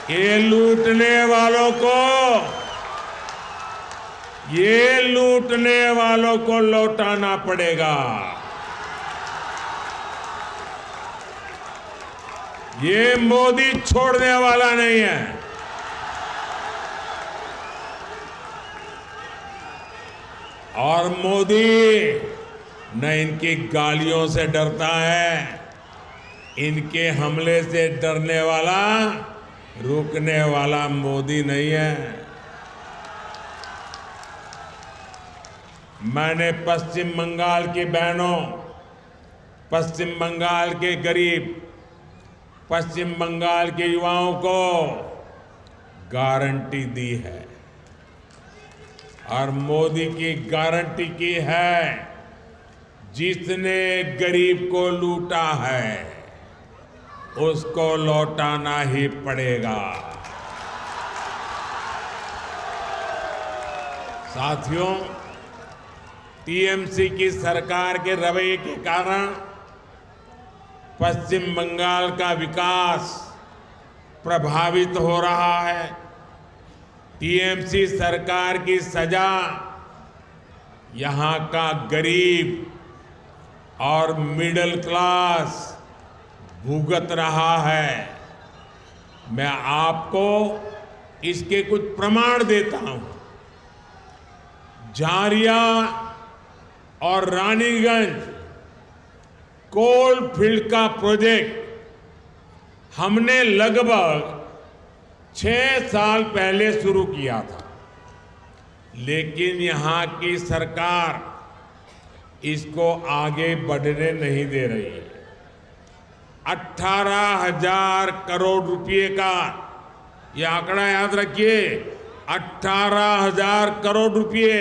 ये लूटने वालों को लौटाना पड़ेगा। ये मोदी छोड़ने वाला नहीं है। और मोदी न इनकी गालियों से डरता है, इनके हमले से डरने वाला, रुकने वाला मोदी नहीं है। मैंने पश्चिम बंगाल की बहनों, पश्चिम बंगाल के गरीब, पश्चिम बंगाल के युवाओं को गारंटी दी है और मोदी की गारंटी की है, जिसने गरीब को लूटा है उसको लौटाना ही पड़ेगा। साथियों, टीएमसी की सरकार के रवैये के कारण पश्चिम बंगाल का विकास प्रभावित हो रहा है। टीएमसी सरकार की सजा यहां का गरीब और मिडिल क्लास भुगत रहा है। मैं आपको इसके कुछ प्रमाण देता हूं। झारिया और रानीगंज कोल फील्ड का प्रोजेक्ट हमने लगभग 6 साल पहले शुरू किया था, लेकिन यहां की सरकार इसको आगे बढ़ने नहीं दे रही है। 18,000 करोड़ रुपए का, यह आंकड़ा याद रखिए, 18,000 करोड़ रुपए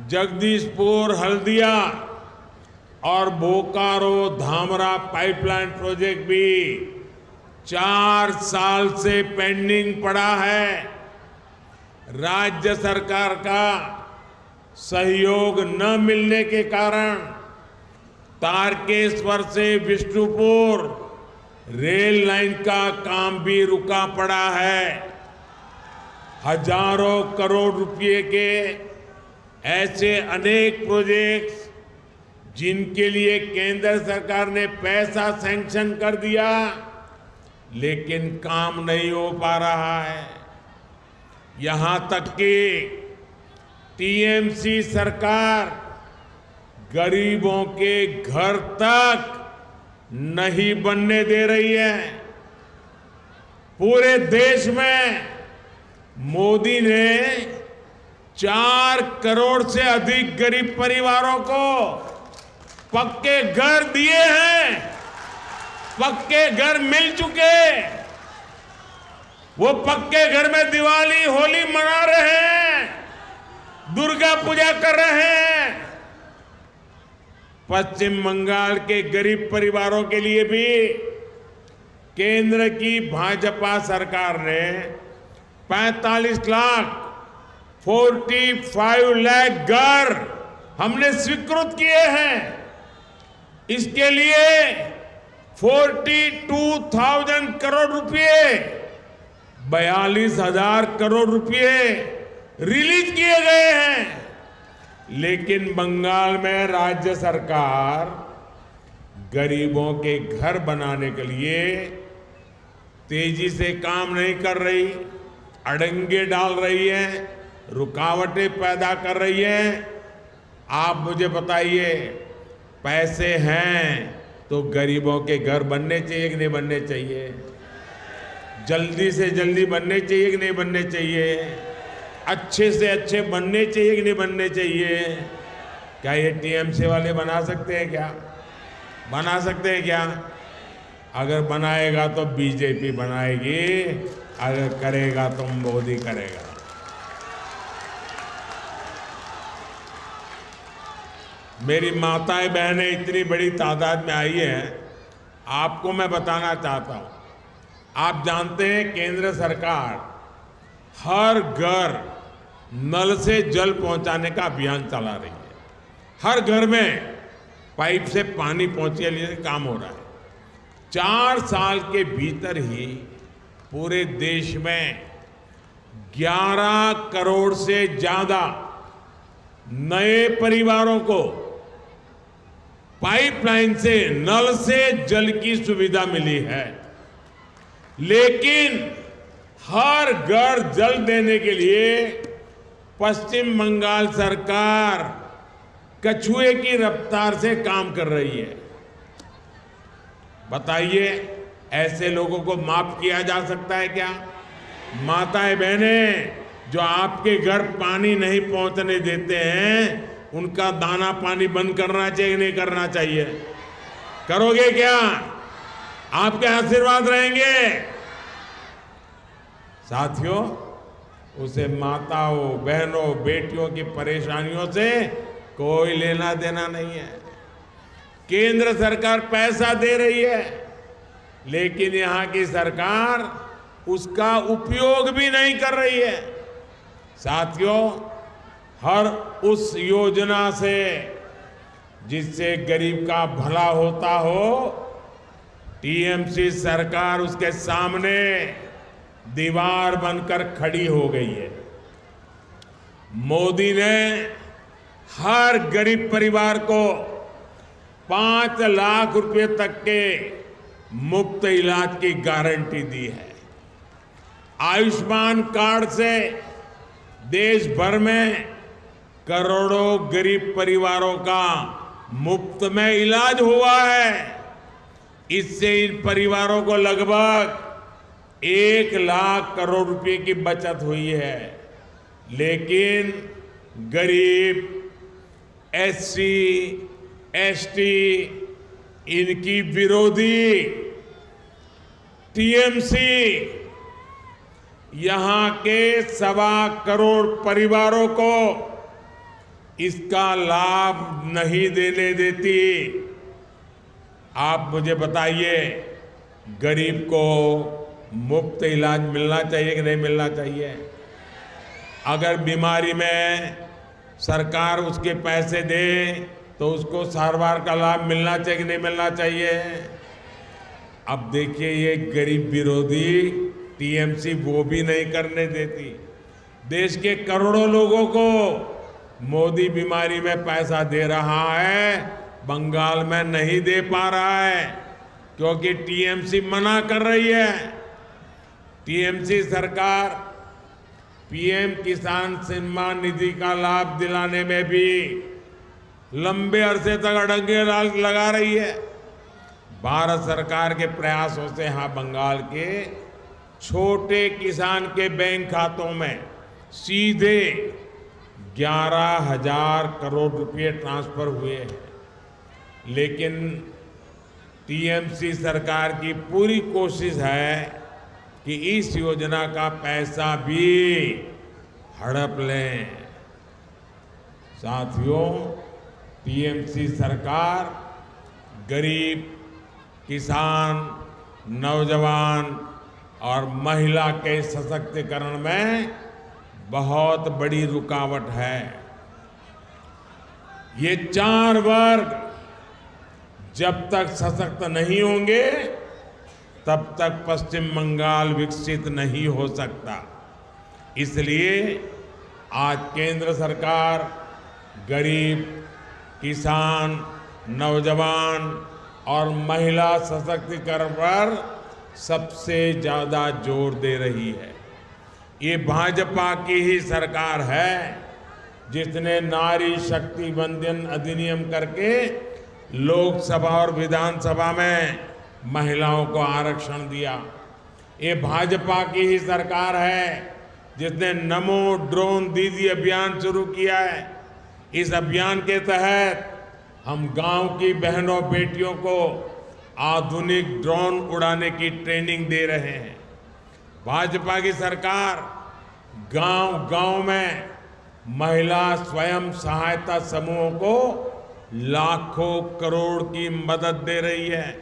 जगदीशपुर, हल्दिया और बोकारो धामरा पाइपलाइन प्रोजेक्ट भी 4 साल से पेंडिंग पड़ा है। राज्य सरकार का सहयोग न मिलने के कारण तारकेश्वर से विष्णुपुर रेल लाइन का काम भी रुका पड़ा है। हजारों करोड़ रुपए के ऐसे अनेक प्रोजेक्ट्स जिनके लिए केंद्र सरकार ने पैसा सैंक्शन कर दिया, लेकिन काम नहीं हो पा रहा है। यहां तक कि टीएमसी सरकार गरीबों के घर तक नहीं बनने दे रही है। पूरे देश में मोदी ने 4 करोड़ से अधिक गरीब परिवारों को पक्के घर दिए हैं, पक्के घर मिल चुके। वो पक्के घर में दिवाली, होली मना रहे हैं, दुर्गा पूजा कर रहे हैं। पश्चिम बंगाल के गरीब परिवारों के लिए भी केंद्र की भाजपा सरकार ने 45 लाख 45 लाख घर हमने स्वीकृत किए हैं। इसके लिए 42,000 करोड़ रुपए, 42,000 करोड़ रुपए रिलीज किए गए हैं। लेकिन बंगाल में राज्य सरकार गरीबों के घर बनाने के लिए तेजी से काम नहीं कर रही, अड़ंगे डाल रही है, रुकावटें पैदा कर रही है। आप मुझे बताइए, पैसे हैं तो गरीबों के घर बनने चाहिए कि नहीं बनने चाहिए? जल्दी से जल्दी बनने चाहिए कि नहीं बनने चाहिए? अच्छे से अच्छे बनने चाहिए कि नहीं बनने चाहिए? क्या ये टीएमसी वाले बना सकते हैं क्या? बना सकते हैं क्या? अगर बनाएगा तो बीजेपी बनाएगी, अगर करेगा तो मोदी करेगा। मेरी माताएं बहनें इतनी बड़ी तादाद में आई हैं, आपको मैं बताना चाहता हूं। आप जानते हैं केंद्र सरकार हर घर नल से जल पहुंचाने का अभियान चला रही है। हर घर में पाइप से पानी पहुंचने के लिए काम हो रहा है। 4 साल के भीतर ही पूरे देश में 11 करोड़ से ज्यादा नए परिवारों को पाइपलाइन से, नल से जल की सुविधा मिली है। लेकिन हर घर जल देने के लिए पश्चिम बंगाल सरकार कछुए की रफ्तार से काम कर रही है। बताइए, ऐसे लोगों को माफ किया जा सकता है क्या? माताएं बहनें जो आपके घर पानी नहीं पहुंचने देते हैं, उनका दाना पानी बंद करना चाहिए, नहीं करना चाहिए? करोगे क्या? आपके आशीर्वाद रहेंगे। साथियों, उसे माताओं, बहनों, बेटियों की परेशानियों से कोई लेना देना नहीं है। केंद्र सरकार पैसा दे रही है, लेकिन यहां की सरकार उसका उपयोग भी नहीं कर रही है। साथियों, हर उस योजना से जिससे गरीब का भला होता हो, टीएमसी सरकार उसके सामने दीवार बनकर खड़ी हो गई है। मोदी ने हर गरीब परिवार को 5 लाख रुपए तक के मुफ्त इलाज की गारंटी दी है। आयुष्मान कार्ड से देश भर में करोड़ों गरीब परिवारों का मुफ्त में इलाज हुआ है। इससे इन परिवारों को लगभग 1 लाख करोड़ रुपए की बचत हुई है। लेकिन गरीब, एससी, एसटी, इनकी विरोधी टीएमसी यहां के 1.25 करोड़ परिवारों को इसका लाभ नहीं देने देती। आप मुझे बताइए, गरीब को मुफ्त इलाज मिलना चाहिए कि नहीं मिलना चाहिए? अगर बीमारी में सरकार उसके पैसे दे तो उसको सारवार का लाभ मिलना चाहिए कि नहीं मिलना चाहिए? अब देखिए, ये गरीब विरोधी टीएमसी वो भी नहीं करने देती। देश के करोड़ों लोगों को मोदी बीमारी में पैसा दे रहा है, बंगाल में नहीं दे पा रहा है क्योंकि टीएमसी मना कर रही है। टीएमसी सरकार पीएम किसान सम्मान निधि का लाभ दिलाने में भी लंबे अरसे तक अड़ंगे लगा रही है। भारत सरकार के प्रयासों से यहां बंगाल के छोटे किसान के बैंक खातों में सीधे 11,000 करोड़ रुपए ट्रांसफर हुए हैं। लेकिन टीएमसी सरकार की पूरी कोशिश है कि इस योजना का पैसा भी हड़प लें। साथियों, टीएमसी सरकार गरीब, किसान, नौजवान और महिला के सशक्तिकरण में बहुत बड़ी रुकावट है। ये 4 वर्ग जब तक सशक्त नहीं होंगे, तब तक पश्चिम बंगाल विकसित नहीं हो सकता। इसलिए आज केंद्र सरकार गरीब, किसान, नौजवान और महिला सशक्तिकरण पर सबसे ज्यादा जोर दे रही है। ये भाजपा की ही सरकार है जिसने नारी शक्ति वंदन अधिनियम करके लोकसभा और विधानसभा में महिलाओं को आरक्षण दिया। ये भाजपा की ही सरकार है जिसने नमो ड्रोन दीदी अभियान शुरू किया है। इस अभियान के तहत हम गांव की बहनों बेटियों को आधुनिक ड्रोन उड़ाने की ट्रेनिंग दे रहे हैं। भाजपा की सरकार गांव-गांव में महिला स्वयं सहायता समूहों को लाखों करोड़ की मदद दे रही है,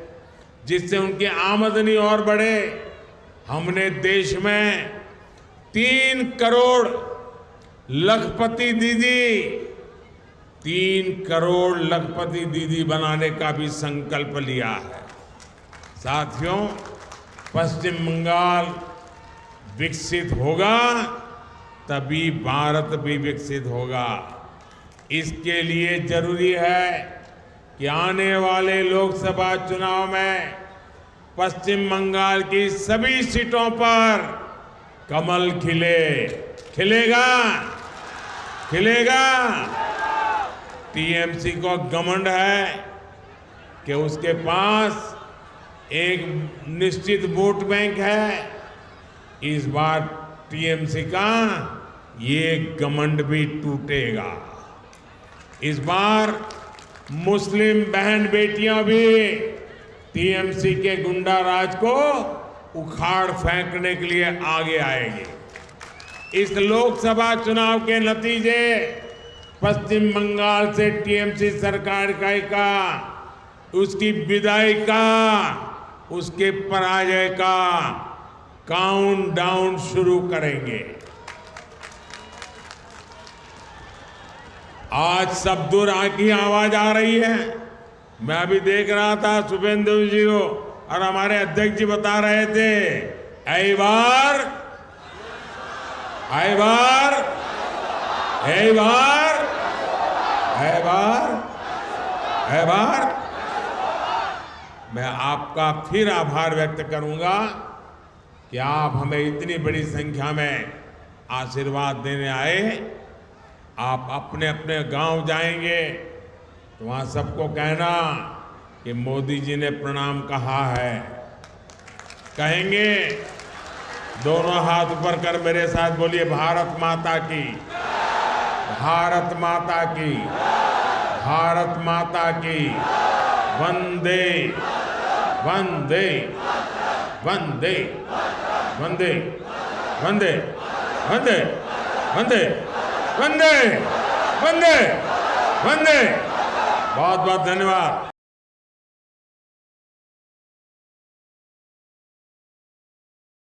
जिससे उनकी आमदनी और बढ़े। हमने देश में 3 करोड़ लखपति दीदी 3 करोड़ लखपति दीदी बनाने का भी संकल्प लिया है। साथियों, पश्चिम बंगाल विकसित होगा तभी भारत भी विकसित होगा। इसके लिए जरूरी है कि आने वाले लोकसभा चुनाव में पश्चिम बंगाल की सभी सीटों पर कमल खिले। खिलेगा, खिलेगा। टीएमसी को घमंड है कि उसके पास एक निश्चित वोट बैंक है। इस बार टीएमसी का ये घमंड भी टूटेगा। इस बार मुस्लिम बहन बेटियां भी टीएमसी के गुंडा राज को उखाड़ फेंकने के लिए आगे आएंगे। इस लोकसभा चुनाव के नतीजे पश्चिम बंगाल से टीएमसी सरकार का उसकी विदाई का, उसके पराजय का काउंटडाउन शुरू करेंगे। आज सब दूर की आवाज आ रही है। मैं अभी देख रहा था शुभेंदु जी को, और हमारे अध्यक्ष जी बता रहे थे, ऐ बार, ऐ बार, ऐ बार, ऐ बार, ऐ बार। मैं आपका फिर आभार व्यक्त करूंगा कि आप हमें इतनी बड़ी संख्या में आशीर्वाद देने आए। आप अपने अपने गांव जाएंगे तो वहां सबको कहना कि मोदी जी ने प्रणाम कहा है। कहेंगे, दोनों हाथ ऊपर कर मेरे साथ बोलिए, भारत माता की, भारत माता की, भारत माता की, वंदे वंदे वंदे वंदे वंदे वंदे वंदे वंदे वंदे वंदे। बहुत बहुत धन्यवाद।